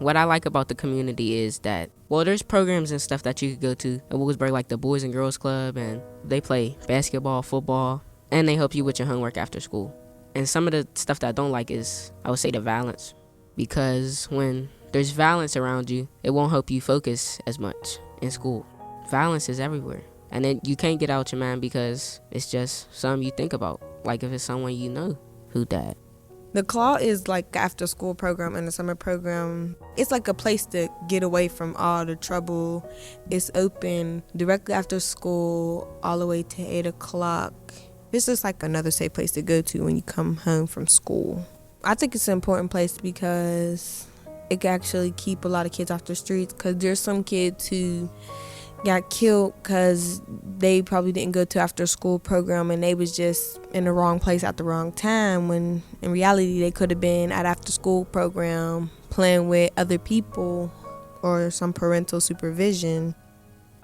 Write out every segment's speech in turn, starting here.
What I like about the community is that, well, there's programs and stuff that you could go to at Wilkinsburg, like the Boys and Girls Club, and they play basketball, football, and they help you with your homework after school. And some of the stuff that I don't like is, I would say, the violence, because when there's violence around you, it won't help you focus as much in school. Violence is everywhere, and then you can't get out your mind because it's just something you think about, like if it's someone you know who died. The Claw is like after school program and the summer program. It's like a place to get away from all the trouble. It's open directly after school all the way to 8 o'clock. It's just like another safe place to go to when you come home from school. I think it's an important place because it can actually keep a lot of kids off the streets, because there's some kids who got killed because they probably didn't go to after school program and they was just in the wrong place at the wrong time, when in reality they could have been at after school program playing with other people or some parental supervision.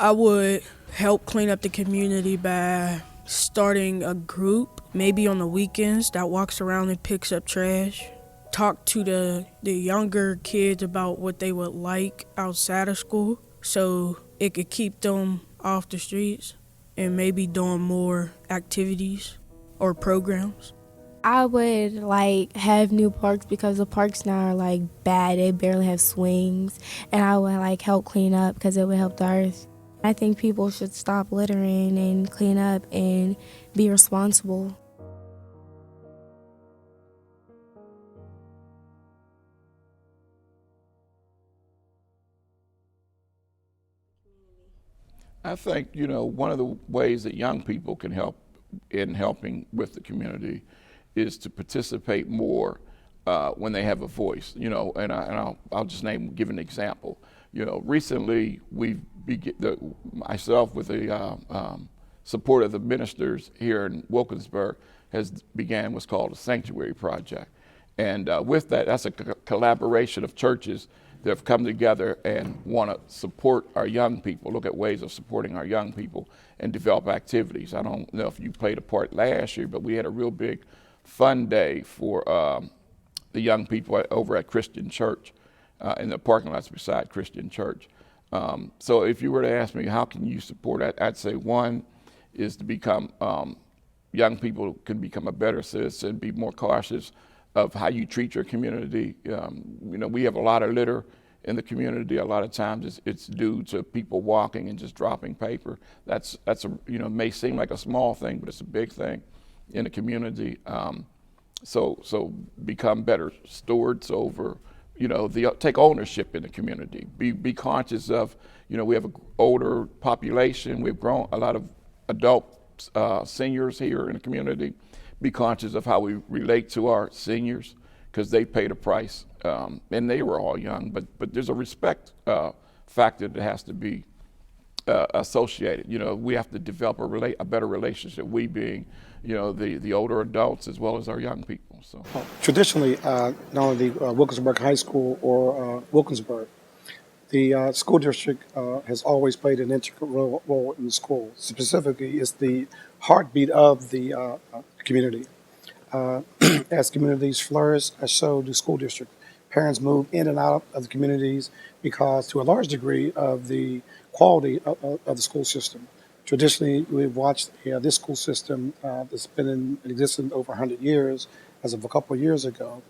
I would help clean up the community by starting a group, maybe on the weekends, that walks around and picks up trash. Talk to the younger kids about what they would like outside of school, so it could keep them off the streets, and maybe doing more activities or programs. I would have new parks, because the parks now are bad. They barely have swings, and I would help clean up because it would help the earth. I think people should stop littering and clean up and be responsible. I think, one of the ways that young people can help in helping with the community is to participate more when they have a voice, and I'll just give an example. Recently myself with the support of the ministers here in Wilkinsburg began what's called a Sanctuary Project. And with that, that's a collaboration of churches that have come together and want to support our young people, look at ways of supporting our young people and develop activities. I don't know if you played a part last year, but we had a real big fun day for the young people over at Christian Church, in the parking lots beside Christian Church. So if you were to ask me, how can you support that? I'd say one is to become, young people can become a better citizen, be more cautious of how you treat your community. We have a lot of litter in the community. A lot of times it's due to people walking and just dropping paper. That's may seem like a small thing, but it's a big thing in the community. So become better stewards over, take ownership in the community. Be conscious of, we have an older population. We've grown a lot of adult seniors here in the community. Be conscious of how we relate to our seniors, because they paid a price, and they were all young. But there's a respect factor that has to be associated. We have to develop a better relationship. We being, the older adults as well as our young people. So traditionally, not only the Wilkinsburg High School or Wilkinsburg, the school district has always played an integral role in the school. Specifically, it's the heartbeat of the community. As communities flourish, so do school districts. Parents move in and out of the communities because, to a large degree, of the quality of the school system. Traditionally, we've watched this school system that's been in existence over 100 years, as of a couple of years ago,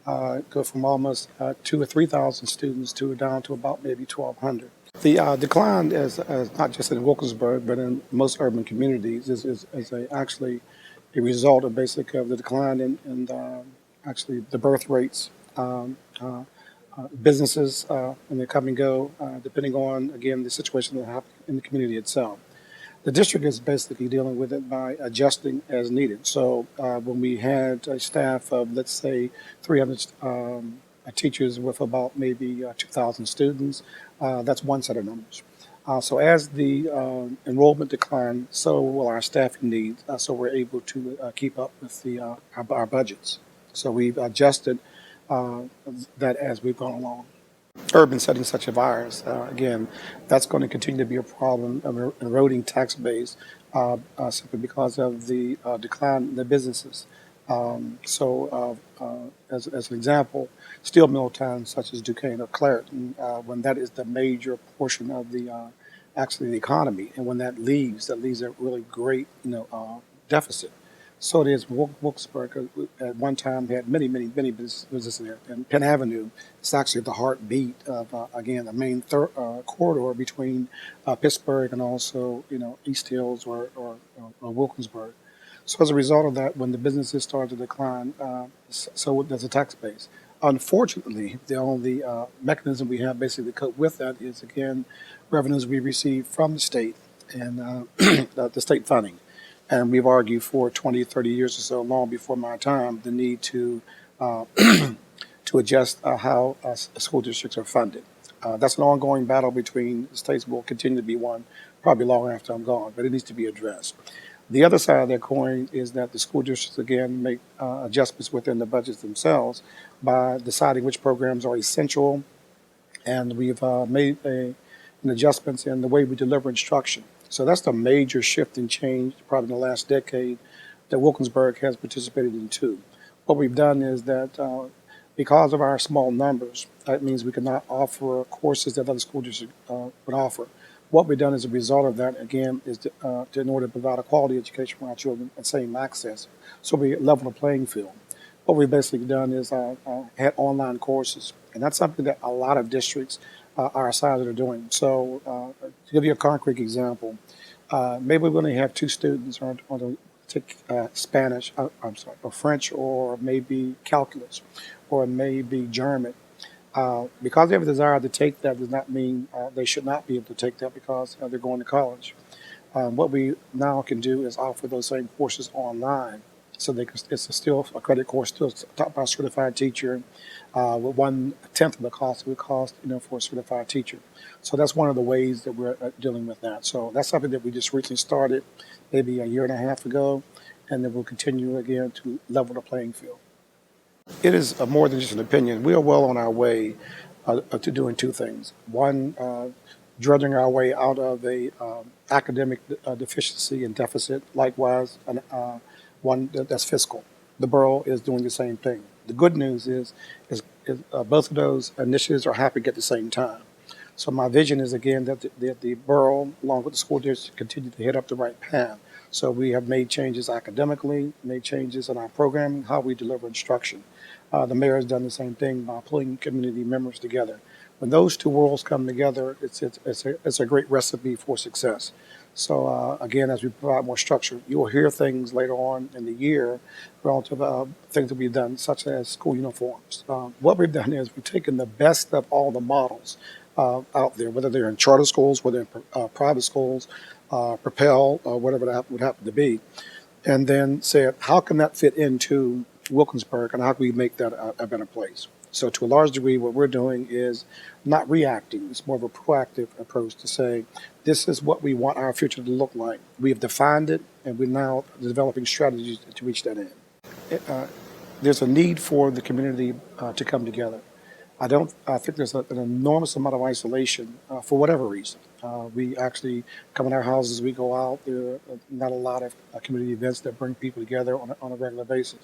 go from almost 2,000 or 3,000 students to down to about maybe 1,200. The decline is not just in Wilkinsburg, but in most urban communities is actually a result of the decline in actually the birth rates. Businesses and they come and go depending on, again, the situation that happens in the community itself. The district is basically dealing with it by adjusting as needed. So when we had a staff of, let's say, 300 teachers with about maybe 2,000 students, that's one set of numbers. So as the enrollment declined, so will our staffing needs. So we're able to keep up with our budgets. So we've adjusted that as we've gone along. Urban settings such as ours, again, that's going to continue to be a problem of eroding tax base simply because of the decline in the businesses. As an example, steel mill towns such as Duquesne or Clareton, when that is the major portion of the actually the economy, and when that leaves a really great deficit. So it is Wilkesburg. At one time had many businesses there, and Penn Avenue is actually the heartbeat of again the main corridor between Pittsburgh and also East Hills or Wilkinsburg. So as a result of that, when the businesses start to decline, so does the tax base. Unfortunately, the only mechanism we have basically to cope with that is again revenues we receive from the state and the state funding. And we've argued for 20, 30 years or so, long before my time, the need to uh, to adjust how school districts are funded. That's an ongoing battle between the states. Will continue to be one, probably long after I'm gone, but it needs to be addressed. The other side of that coin is that the school districts again make adjustments within the budgets themselves by deciding which programs are essential, and we've made an adjustments in the way we deliver instruction. So that's the major shift and change, probably in the last decade, that Wilkinsburg has participated in too. What we've done is that because of our small numbers, that means we cannot offer courses that other school districts would offer. What we've done as a result of that, again, is in order to provide a quality education for our children and same access, so we level the playing field. What we've basically done is had online courses, and that's something that a lot of districts our size are doing. So to give you a concrete example, maybe we only have two students on to take Spanish, or French, or maybe calculus, or maybe German. Because they have a desire to take that does not mean they should not be able to take that because they're going to college. What we now can do is offer those same courses online. So still a credit course, still taught by a certified teacher, with 1/10 of the cost it would cost, for a certified teacher. So that's one of the ways that we're dealing with that. So that's something that we just recently started, maybe a year and a half ago, and then we'll continue again to level the playing field. It is more than just an opinion. We are well on our way to doing two things. One, drudging our way out of a academic deficiency and deficit. Likewise, one that's fiscal. The borough is doing the same thing. The good news is both of those initiatives are happening at the same time. So my vision is again that the borough, along with the school district, continue to head up the right path. So we have made changes academically, made changes in our programming, how we deliver instruction. The mayor has done the same thing by pulling community members together. When those two worlds come together, it's a great recipe for success. So again, as we provide more structure, you will hear things later on in the year relative to things that we've done, such as school uniforms. What we've done is we've taken the best of all the models out there, whether they're in charter schools, whether in private schools, Propel, or whatever that would happen to be, and then said, how can that fit into Wilkinsburg, and how can we make that a better place? So to a large degree, what we're doing is not reacting. It's more of a proactive approach to say, this is what we want our future to look like. We have defined it, and we're now developing strategies to reach that end. There's a need for the community to come together. I think there's an enormous amount of isolation for whatever reason. We actually come in our houses, we go out. There are not a lot of community events that bring people together on a regular basis.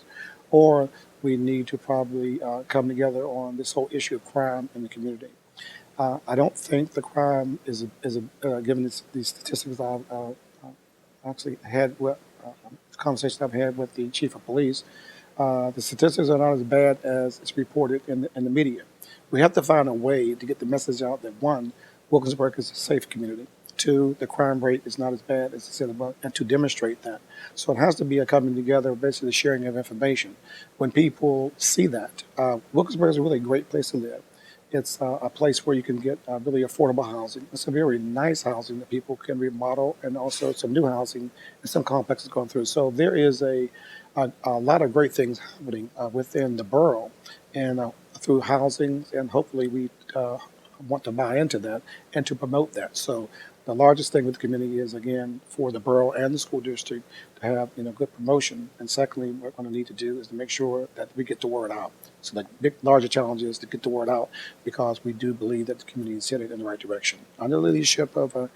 Or we need to probably come together on this whole issue of crime in the community. I don't think the crime given these statistics I've actually had with conversations I've had with the chief of police, the statistics are not as bad as it's reported in the media. We have to find a way to get the message out that one, Wilkinsburg is a safe community. Two, the crime rate is not as bad as I said above, and to demonstrate that. So it has to be a coming together, basically sharing of information. When people see that, Wilkinsburg is a really great place to live. It's a place where you can get really affordable housing. It's a very nice housing that people can remodel, and also some new housing and some complexes going through. So there is a lot of great things happening within the borough, and through housing, and hopefully we want to buy into that and to promote that. So the largest thing with the community is, again, for the borough and the school district to have good promotion. And secondly, what we're going to need to do is to make sure that we get the word out. So the larger challenge is to get the word out, because we do believe that the community is headed in the right direction. Under the leadership of a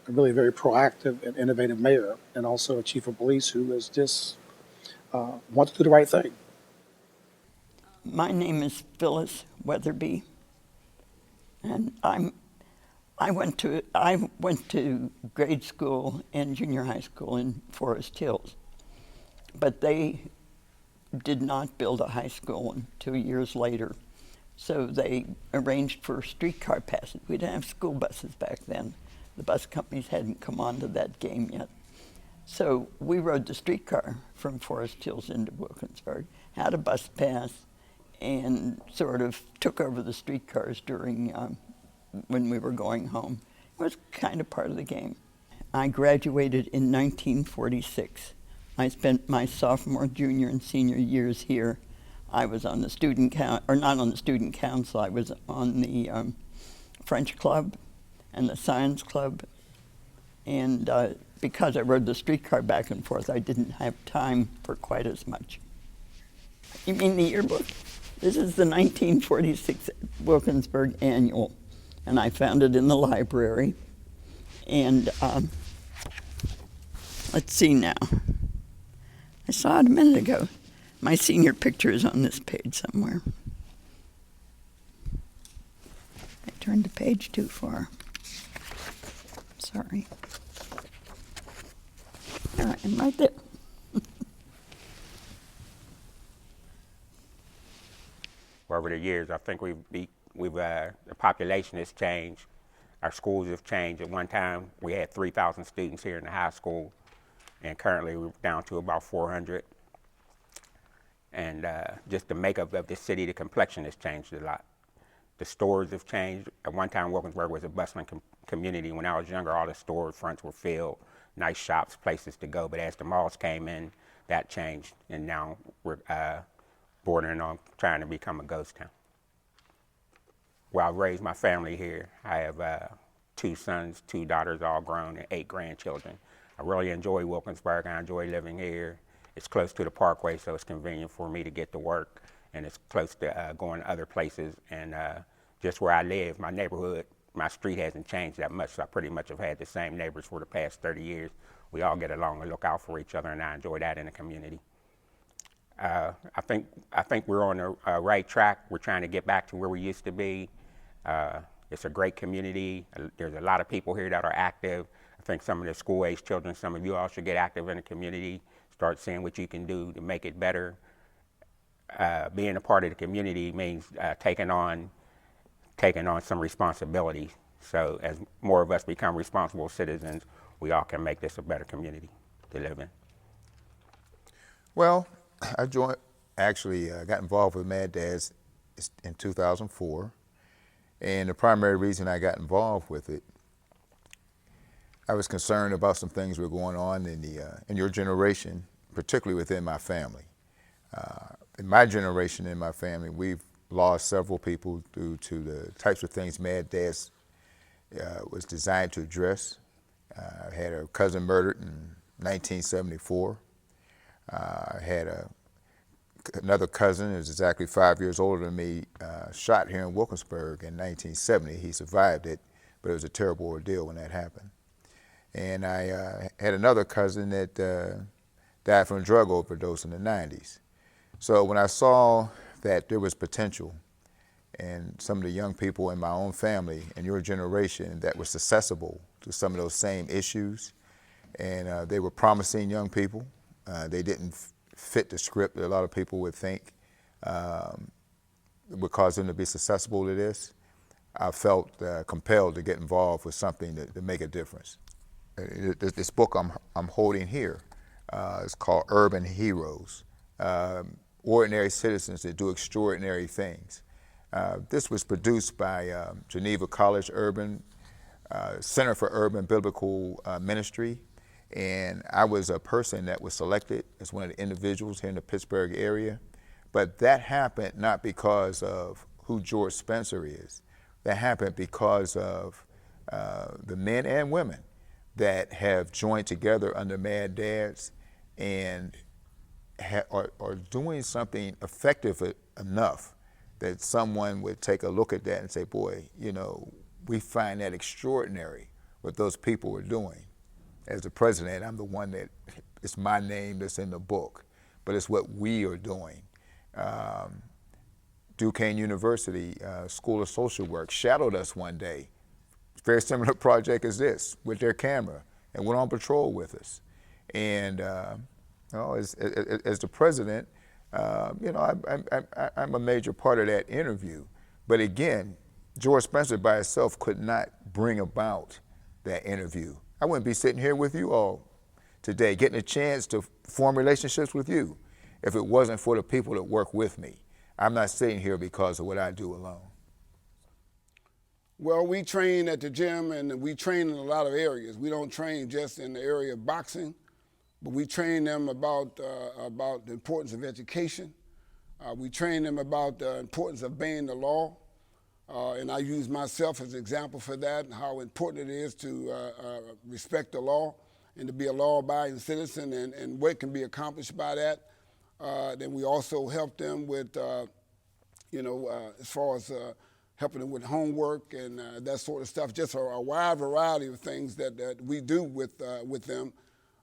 really very proactive and innovative mayor, and also a chief of police who is just want to do the right thing. My name is Phyllis Weatherby, and I went to grade school and junior high school in Forest Hills, but they did not build a high school until years later. So they arranged for streetcar passes. We didn't have school buses back then. The bus companies hadn't come onto that game yet. So we rode the streetcar from Forest Hills into Wilkinsburg, had a bus pass, and sort of took over the streetcars during when we were going home. It was kind of part of the game. I graduated in 1946. I spent my sophomore, junior, and senior years here. I was on the student or not on the student council. I was on the French club and the science club. And because I rode the streetcar back and forth, I didn't have time for quite as much. You mean the yearbook? This is the 1946 Wilkinsburg Annual, and I found it in the library. And let's see now. I saw it a minute ago. My senior picture is on this page somewhere. I turned the page too far. Sorry. There I am, right there. Over the years, I think the population has changed. Our schools have changed. At one time, we had 3,000 students here in the high school, and currently we're down to about 400. And just the makeup of the city, the complexion has changed a lot. The stores have changed. At one time, Wilkinsburg was a bustling community. When I was younger, all the store fronts were filled, nice shops, places to go. But as the malls came in, that changed, and now we're bordering on trying to become a ghost town. Well, I've raised my family here. I have 2 sons, 2 daughters, all grown, and 8 grandchildren. I really enjoy Wilkinsburg. I enjoy living here. It's close to the parkway, so it's convenient for me to get to work, and it's close to going to other places. And just where I live, my neighborhood, my street hasn't changed that much, so I pretty much have had the same neighbors for the past 30 years. We all get along and look out for each other, and I enjoy that in the community. I think we're on the right track. We're trying to get back to where we used to be. It's a great community. There's a lot of people here that are active. I think some of the school-age children, some of you all should get active in the community, start seeing what you can do to make it better. Being a part of the community means taking on some responsibility. So as more of us become responsible citizens, we all can make this a better community to live in. Well, I got involved with Mad Dads in 2004, and the primary reason I got involved with it, I was concerned about some things that were going on in your generation, particularly within my family. In my generation, in my family, we've lost several people due to the types of things Mad Dads was designed to address. I had a cousin murdered in 1974. I had another cousin who was exactly 5 years older than me, shot here in Wilkinsburg in 1970. He survived it, but it was a terrible ordeal when that happened. And I had another cousin that died from a drug overdose in the 90s. So when I saw that there was potential in some of the young people in my own family and your generation that was accessible to some of those same issues, and they were promising young people, they didn't fit the script that a lot of people would think would cause them to be susceptible to this, I felt compelled to get involved with something to make a difference. This book I'm holding here is called Urban Heroes, Ordinary Citizens that Do Extraordinary Things. This was produced by Geneva College Urban Center for Urban Biblical Ministry, and I was a person that was selected as one of the individuals here in the Pittsburgh area. But that happened not because of who George Spencer is. That happened because of the men and women that have joined together under Mad Dads and are doing something effective enough that someone would take a look at that and say, boy, you know, we find that extraordinary what those people were doing. As the president, I'm the one that, it's my name that's in the book. but it's what we are doing. Duquesne University School of Social Work shadowed us one day, very similar project as this, with their camera, and went on patrol with us. And as the president, I'm a major part of that interview. But again, George Spencer by itself could not bring about that interview. I wouldn't be sitting here with you all today, getting a chance to form relationships with you if it wasn't for the people that work with me. I'm not sitting here because of what I do alone. Well, we train at the gym, and we train in a lot of areas. We don't train just in the area of boxing, but we train them about the importance of education. We train them about the importance of obeying the law. And I use myself as an example for that, and how important it is to respect the law and to be a law-abiding citizen, and what can be accomplished by that. Then we also help them with, as far as helping them with homework and that sort of stuff, just a wide variety of things that we do with them,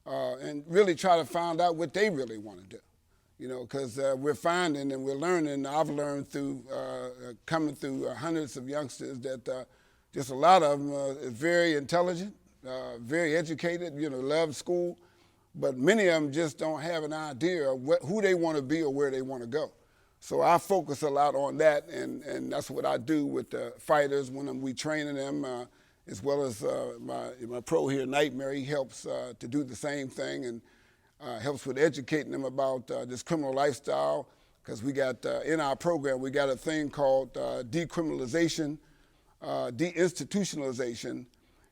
and really try to find out what they really want to do. Because we're finding and we're learning. I've learned through coming through hundreds of youngsters that just a lot of them are very intelligent, very educated, love school, but many of them just don't have an idea of who they want to be or where they want to go. So I focus a lot on that, and that's what I do with the fighters when we training them, as well as my pro here, Nightmare. He helps to do the same thing, and helps with educating them about this criminal lifestyle, because we got, in our program, we got a thing called decriminalization, deinstitutionalization,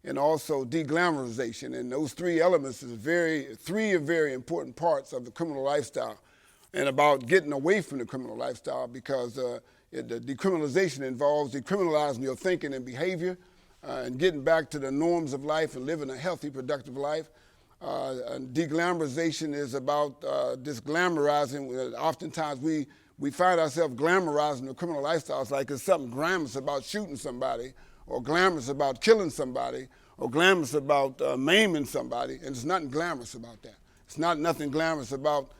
and also deglamorization. And those three elements is three very important parts of the criminal lifestyle, and about getting away from the criminal lifestyle, because the decriminalization involves decriminalizing your thinking and behavior, and getting back to the norms of life and living a healthy, productive life. Deglamorization is about disglamorizing. Oftentimes we find ourselves glamorizing the criminal lifestyles, like it's something glamorous about shooting somebody, or glamorous about killing somebody, or glamorous about maiming somebody, and there's nothing glamorous about that. It's nothing glamorous about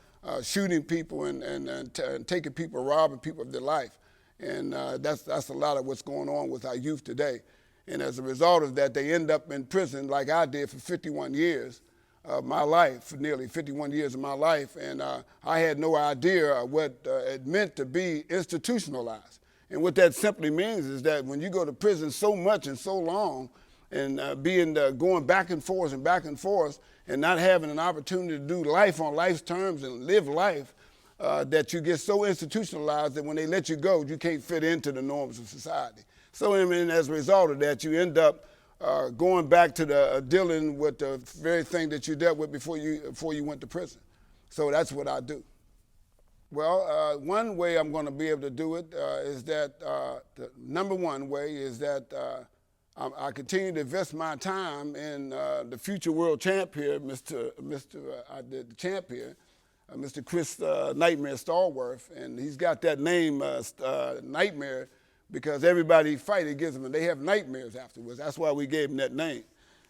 shooting people and taking people, robbing people of their life. And that's a lot of what's going on with our youth today. And as a result of that, they end up in prison like I did for 51 years. Of my life, for nearly 51 years of my life, and I had no idea what it meant to be institutionalized. And what that simply means is that when you go to prison so much and so long, and going back and forth and not having an opportunity to do life on life's terms and live life, that you get so institutionalized that when they let you go, you can't fit into the norms of society. So as a result of that, you end up going back to dealing with the very thing that you dealt with before you went to prison. So that's what I do. Well, one way I'm going to be able to do it is that the number one way is that I continue to invest my time in the future world champ here, Mr. Chris Nightmare Stallworth, and he's got that name Nightmare, because everybody he fights, it gives them, they have nightmares afterwards. That's why we gave him that name.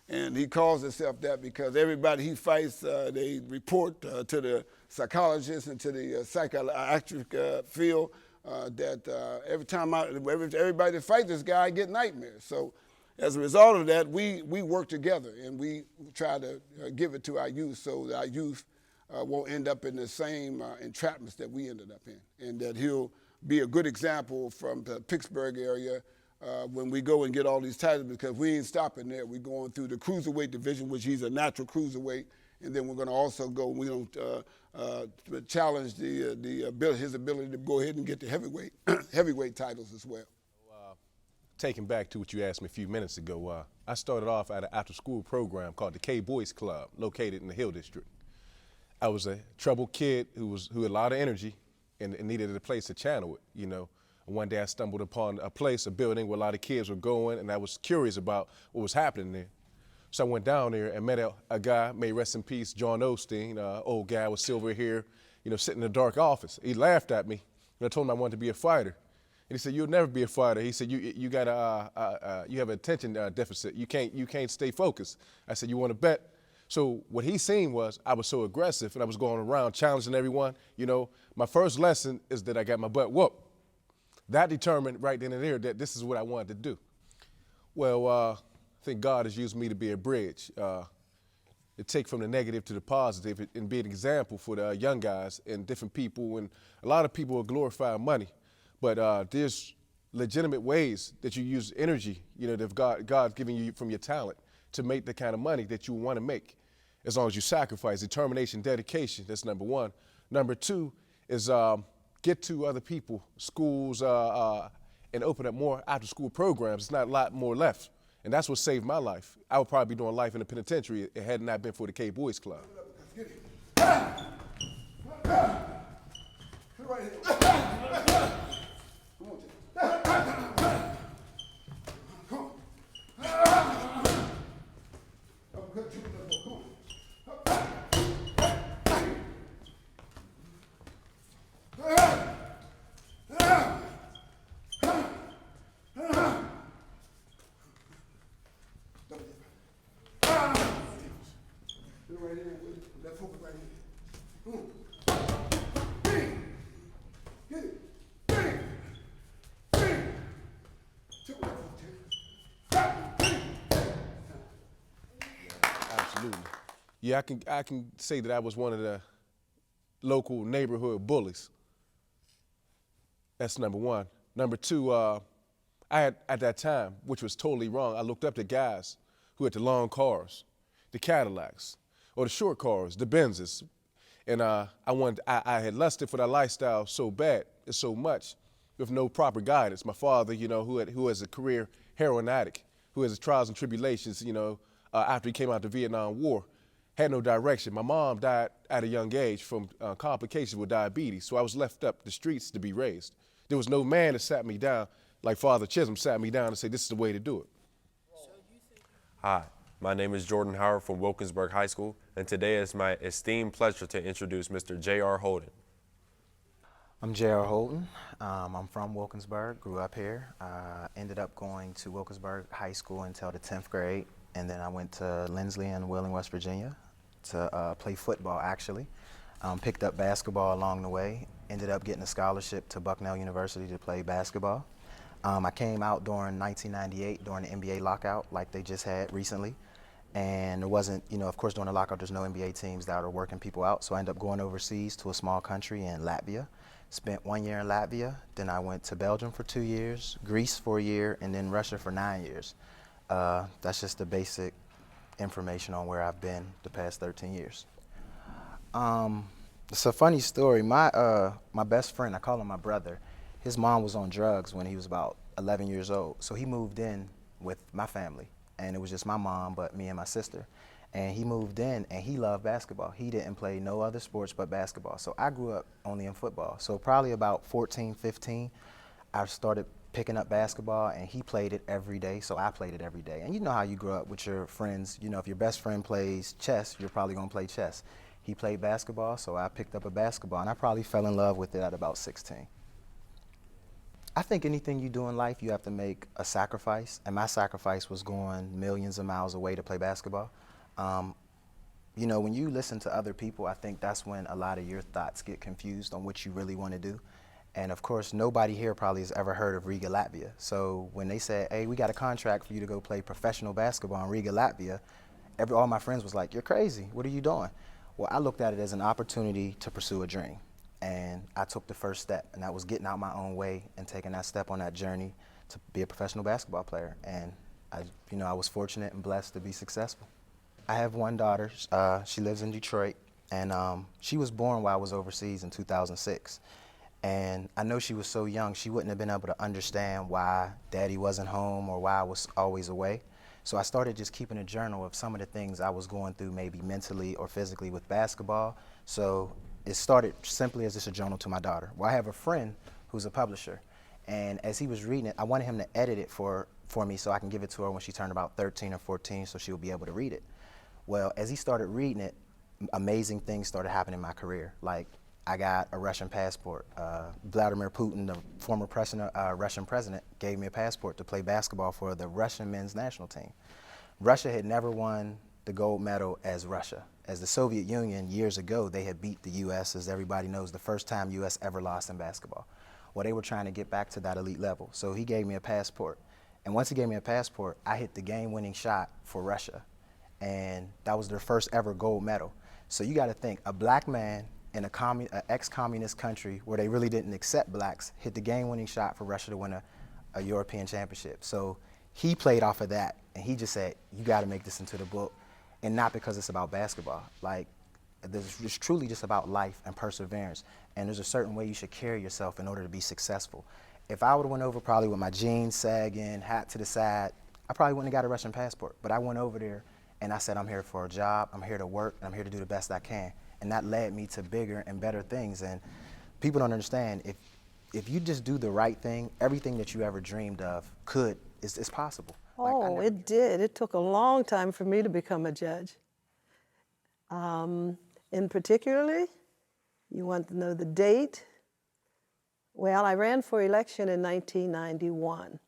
And he calls himself that because everybody he fights, they report to the psychologists and to the psychiatric field that everybody that fights this guy get nightmares. So as a result of that, we work together, and we try to give it to our youth, so that our youth won't end up in the same entrapments that we ended up in, and that he'll be a good example from the Pittsburgh area when we go and get all these titles, because we ain't stopping there. We're going through the cruiserweight division, which he's a natural cruiserweight, and then we're going to also go. We don't challenge his ability to go ahead and get the heavyweight titles as well. Taking back to what you asked me a few minutes ago, I started off at an after-school program called the K Boys Club, located in the Hill District. I was a troubled kid who had a lot of energy and needed a place to channel it, And one day I stumbled upon a building where a lot of kids were going, and I was curious about what was happening there. So I went down there and met a guy, may rest in peace, John Osteen, old guy with silver hair, sitting in a dark office. He laughed at me, and I told him I wanted to be a fighter. And he said, "You'll never be a fighter." He said, "You got you have an attention deficit. You can't stay focused." I said, "You want to bet?" So what he seen was I was so aggressive and I was going around challenging everyone. You know, my first lesson is that I got my butt whooped. That determined right then and there that this is what I wanted to do. Well, I think God has used me to be a bridge, to take from the negative to the positive and be an example for the young guys and different people. And a lot of people will glorify money, but there's legitimate ways that you use energy, you know, that God's giving you from your talent to make the kind of money that you want to make, as long as you sacrifice. Determination, dedication, that's number one. Number two is get to other people, schools, and open up more after-school programs. It's not a lot more left, and that's what saved my life. I would probably be doing life in the penitentiary if it had not been for the K-Boys Club. Absolutely. Yeah, I can say that I was one of the local neighborhood bullies. That's number one. Number two, I had, at that time, which was totally wrong, I looked up to guys who had the long cars, the Cadillacs, or the short cars, the Benzes. And I had lusted for that lifestyle so bad and so much with no proper guidance. My father, you know, who has a career heroin addict, who has trials and tribulations, you know, after he came out of the Vietnam War, had no direction. My mom died at a young age from complications with diabetes, so I was left up the streets to be raised. There was no man that sat me down like Father Chisholm sat me down and said, this is the way to do it. Hi, my name is Jordan Howard from Wilkinsburg High School, and today it's my esteemed pleasure to introduce Mr. J.R. Holden. I'm J.R. Holden. I'm from Wilkinsburg, grew up here. Ended up going to Wilkinsburg High School until the 10th grade, and then I went to Lindsley and Wheeling, West Virginia to play football, actually. Picked up basketball along the way, ended up getting a scholarship to Bucknell University to play basketball. I came out during 1998 during the NBA lockout like they just had recently. And there wasn't, you know, of course during the lockout there's no NBA teams that are working people out. So I ended up going overseas to a small country in Latvia. Spent 1 year in Latvia, then I went to Belgium for 2 years, Greece for a year, and then Russia for 9 years. That's just the basic information on where I've been the past 13 years. It's a funny story. My best friend, I call him my brother, his mom was on drugs when he was about 11 years old. So he moved in with my family, and it was just my mom, but me and my sister. And he moved in, and he loved basketball. He didn't play no other sports but basketball. So I grew up only in football. So probably about 14, 15, I started picking up basketball, and he played it every day, so I played it every day. And you know how you grow up with your friends. You know, if your best friend plays chess, you're probably gonna play chess. He played basketball, so I picked up a basketball, and I probably fell in love with it at about 16. I think anything you do in life, you have to make a sacrifice, and my sacrifice was going millions of miles away to play basketball. You know, when you listen to other people, I think that's when a lot of your thoughts get confused on what you really want to do. And of course, nobody here probably has ever heard of Riga, Latvia. So when they said, hey, we got a contract for you to go play professional basketball in Riga, Latvia, all my friends was like, you're crazy, what are you doing? Well, I looked at it as an opportunity to pursue a dream. And I took the first step, and that was getting out my own way and taking that step on that journey to be a professional basketball player. And I was fortunate and blessed to be successful. I have one daughter. She lives in Detroit, and she was born while I was overseas in 2006. And I know she was so young, she wouldn't have been able to understand why daddy wasn't home or why I was always away. So I started just keeping a journal of some of the things I was going through, maybe mentally or physically with basketball. So it started simply as just a journal to my daughter. Well, I have a friend who's a publisher, and as he was reading it, I wanted him to edit it for me so I can give it to her when she turned about 13 or 14 so she'll be able to read it. Well, as he started reading it, amazing things started happening in my career. Like, I got a Russian passport. Vladimir Putin, the former Russian president, gave me a passport to play basketball for the Russian men's national team. Russia had never won the gold medal as Russia. As the Soviet Union, years ago, they had beat the U.S., as everybody knows, the first time U.S. ever lost in basketball. Well, they were trying to get back to that elite level. So he gave me a passport. And once he gave me a passport, I hit the game-winning shot for Russia. And that was their first ever gold medal. So you got to think, a black man in an ex-communist country where they really didn't accept blacks hit the game-winning shot for Russia to win a European championship. So he played off of that, and he just said, you got to make this into the book, and not because it's about basketball. Like, it's truly just about life and perseverance, and there's a certain way you should carry yourself in order to be successful. If I would have went over probably with my jeans sagging, hat to the side, I probably wouldn't have got a Russian passport. But I went over there and I said, I'm here for a job, I'm here to work, and I'm here to do the best I can. And that led me to bigger and better things. And people don't understand, if you just do the right thing, everything that you ever dreamed of is possible. Oh, it did. It took a long time for me to become a judge. In particularly, you want to know the date? Well, I ran for election in 1991,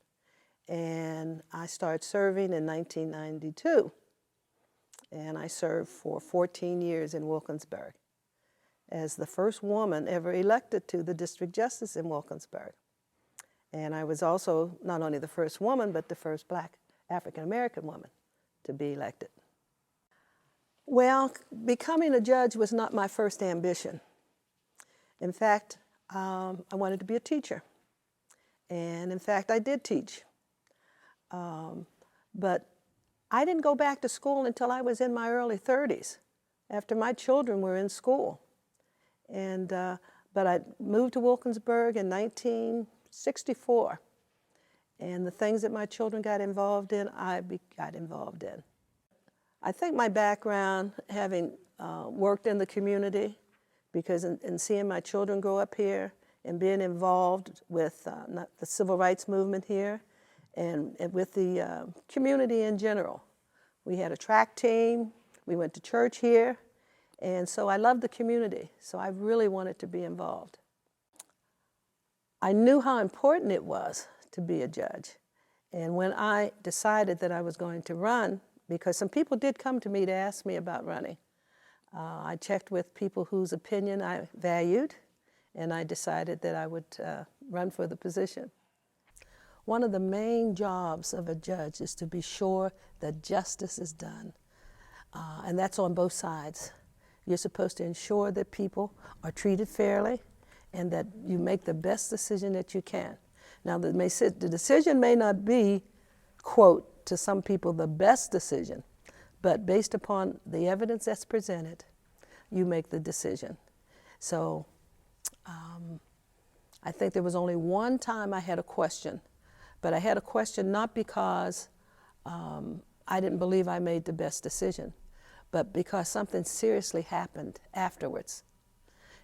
and I started serving in 1992. And I served for 14 years in Wilkinsburg as the first woman ever elected to the district justice in Wilkinsburg. And I was also not only the first woman, but the first black African-American woman to be elected. Well, becoming a judge was not my first ambition. In fact, I wanted to be a teacher. And in fact, I did teach. But I didn't go back to school until I was in my early 30s, after my children were in school. And, but I moved to Wilkinsburg in 1964. And the things that my children got involved in, I got involved in. I think my background, having worked in the community, because in seeing my children grow up here and being involved with the civil rights movement here and with the community in general. We had a track team, we went to church here, and so I loved the community, so I really wanted to be involved. I knew how important it was to be a judge, and when I decided that I was going to run, because some people did come to me to ask me about running, I checked with people whose opinion I valued, and I decided that I would run for the position. One of the main jobs of a judge is to be sure that justice is done, and that's on both sides. You're supposed to ensure that people are treated fairly and that you make the best decision that you can. Now, the decision may not be, quote, to some people, the best decision, but based upon the evidence that's presented, you make the decision. So I think there was only one time I had a question, but I had a question not because I didn't believe I made the best decision, but because something seriously happened afterwards.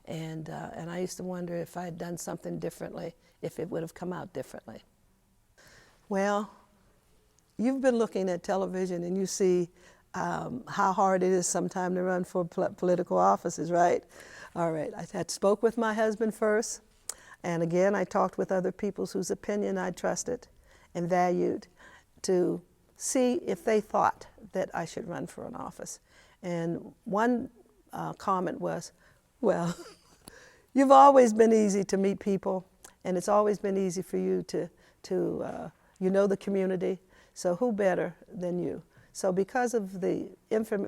And I used to wonder if I had done something differently, if it would have come out differently. Well, you've been looking at television and you see how hard it is sometimes to run for political offices, right? All right, I had spoke with my husband first, and again, I talked with other people whose opinion I trusted and valued to see if they thought that I should run for an office. And one comment was, well, you've always been easy to meet people, and it's always been easy for you to you know the community, so who better than you? So because of the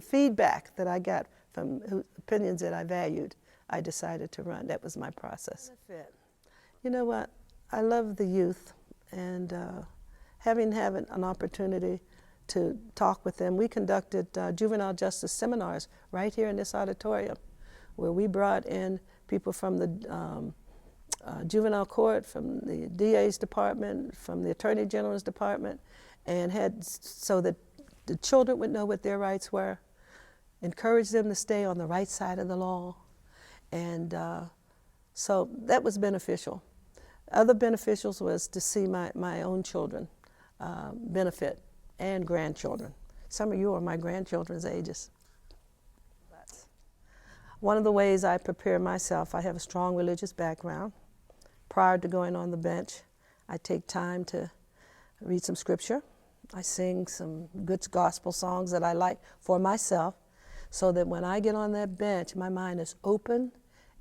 feedback that I got from opinions that I valued, I decided to run. That was my process. You know what? I love the youth, and having an opportunity to talk with them, we conducted juvenile justice seminars right here in this auditorium, where we brought in people from the juvenile court, from the DA's department, from the Attorney General's department, and had so that the children would know what their rights were, encourage them to stay on the right side of the law, and so that was beneficial. Other beneficials was to see my own children benefit, and grandchildren. Some of you are my grandchildren's ages. One of the ways I prepare myself, I have a strong religious background. Prior to going on the bench, I take time to read some scripture I sing some good gospel songs that I like for myself, so that when I get on that bench, my mind is open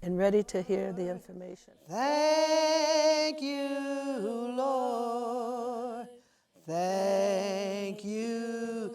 and ready to hear the information. Thank you, Lord. Thank you,